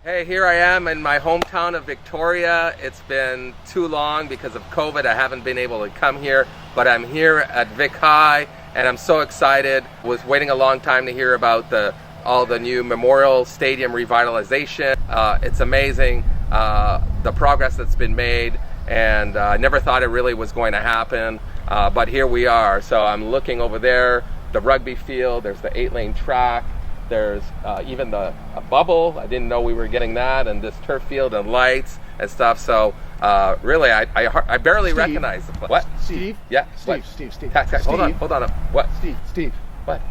Hey, here I am in my hometown of Victoria. It's been too long because of COVID. I haven't been able to come here, but I'm here at Vic High and I'm so excited. Was waiting a long time to hear about all the new Memorial Stadium revitalization. It's amazing the progress that's been made, and I never thought it really was going to happen, but here we are. So I'm looking over there, the rugby field, there's the 8-lane track. There's even a bubble. I didn't know we were getting that, and this turf field and lights and stuff. So really, I barely recognize the place. What? Steve? Yeah. Steve. Hold on. What? Steve. What?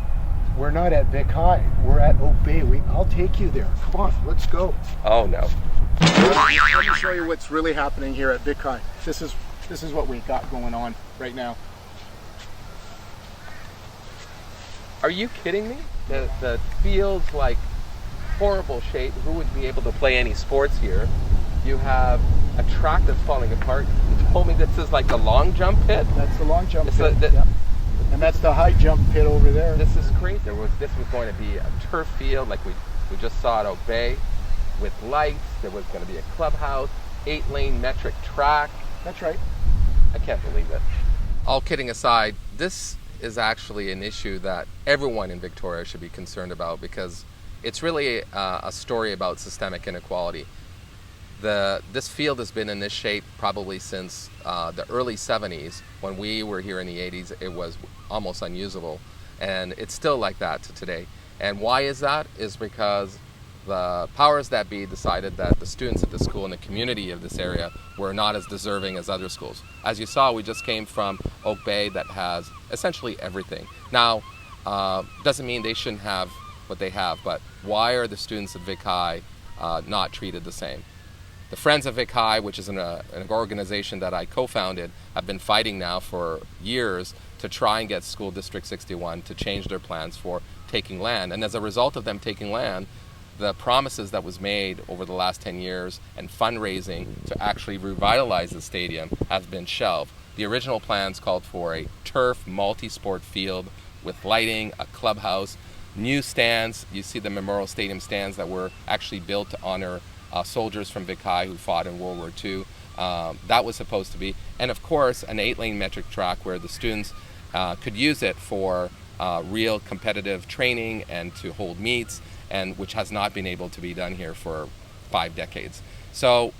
We're not at Vic High. We're at Oak Bay. I'll take you there. Come on, let's go. Oh no. Let me show you what's really happening here at Vic High. This is what we got going on right now. Are you kidding me? The field's like horrible shape. Who would be able to play any sports here? You have a track that's falling apart. You told me this is like the long jump pit. That's the long jump pit. Yeah. And that's the high jump pit over there. This is crazy. This was going to be a turf field like we just saw at Oak Bay with lights. There was going to be a clubhouse, 8-lane metric track. That's right. I can't believe it. All kidding aside, this is actually an issue that everyone in Victoria should be concerned about, because it's really a story about systemic inequality. This field has been in this shape probably since the early 70s. When we were here in the 80s, it was almost unusable, and it's still like that to today. And why is that? Is because the powers that be decided that the students at the school and the community of this area were not as deserving as other schools. As you saw, we just came from Oak Bay that has essentially everything. Now, doesn't mean they shouldn't have what they have, but why are the students at Vic High not treated the same? The Friends of Vic High, which is an organization that I co-founded, have been fighting now for years to try and get School District 61 to change their plans for taking land. And as a result of them taking land, the promises that was made over the last 10 years and fundraising to actually revitalize the stadium has been shelved. The original plans called for a turf multi-sport field with lighting, a clubhouse, new stands. You see the Memorial Stadium stands that were actually built to honor soldiers from Vic High who fought in World War II. That was supposed to be. And of course, an 8-lane metric track where the students could use it for real competitive training and to hold meets, and which has not been able to be done here for 5 decades. So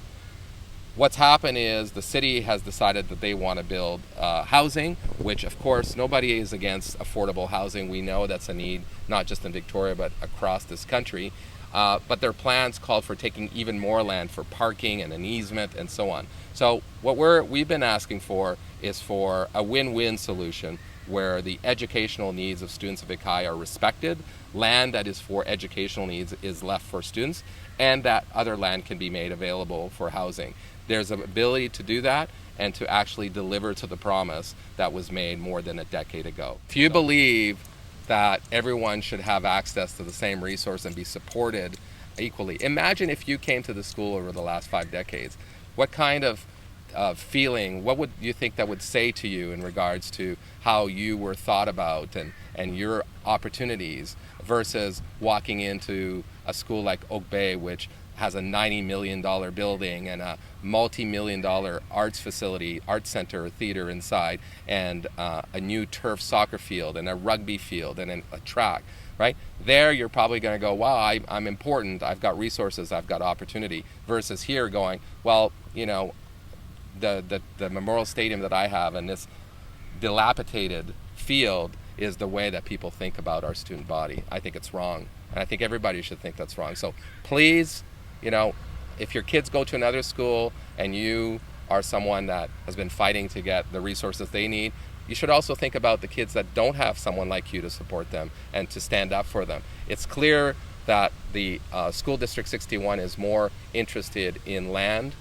what's happened is the city has decided that they want to build housing, which of course nobody is against affordable housing. We know that's a need not just in Victoria but across this country. But their plans called for taking even more land for parking and an easement and so on. So what we've been asking for is for a win-win solution where the educational needs of students of Vic High are respected, land that is for educational needs is left for students, and that other land can be made available for housing. There's an ability to do that and to actually deliver to the promise that was made more than a decade ago. If you believe that everyone should have access to the same resource and be supported equally, imagine if you came to the school over the last 5 decades. What kind of feeling, what would you think that would say to you in regards to how you were thought about and your opportunities versus walking into a school like Oak Bay, which has a $90 million building and a multi-million-dollar arts facility, arts center, theater inside, and a new turf soccer field and a rugby field and a track, right? There you're probably going to go, wow, I'm important, I've got resources, I've got opportunity, versus here going, well, you know, the Memorial Stadium that I have and this dilapidated field is the way that people think about our student body. I think it's wrong, and I think everybody should think that's wrong. So please, you know, if your kids go to another school and you are someone that has been fighting to get the resources they need, you should also think about the kids that don't have someone like you to support them and to stand up for them. It's clear that the School District 61 is more interested in land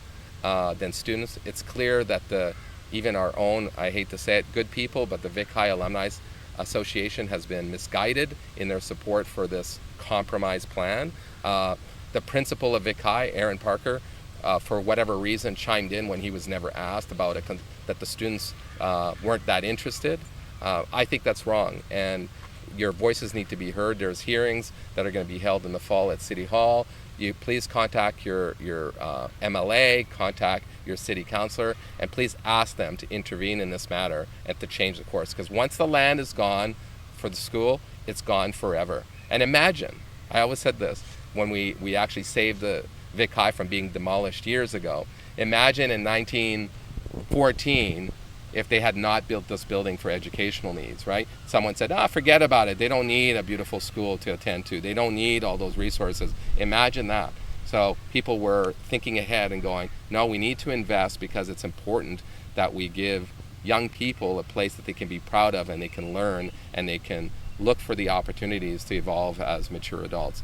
than students. It's clear that even our own, I hate to say it, good people, but the Vic High Alumni Association has been misguided in their support for this compromise plan. The principal of Vic High, Aaron Parker, for whatever reason, chimed in when he was never asked about that the students weren't that interested. I think that's wrong. And Your voices need to be heard. There's hearings that are going to be held in the fall at City Hall. You please contact your MLA, contact your city councilor, and please ask them to intervene in this matter and to change the course. Because once the land is gone for the school, it's gone forever. And imagine, I always said this, when we actually saved the Vic High from being demolished years ago, imagine in 1914 if they had not built this building for educational needs, right? Someone said, forget about it. They don't need a beautiful school to attend to. They don't need all those resources. Imagine that. So people were thinking ahead and going, no, we need to invest because it's important that we give young people a place that they can be proud of and they can learn and they can look for the opportunities to evolve as mature adults.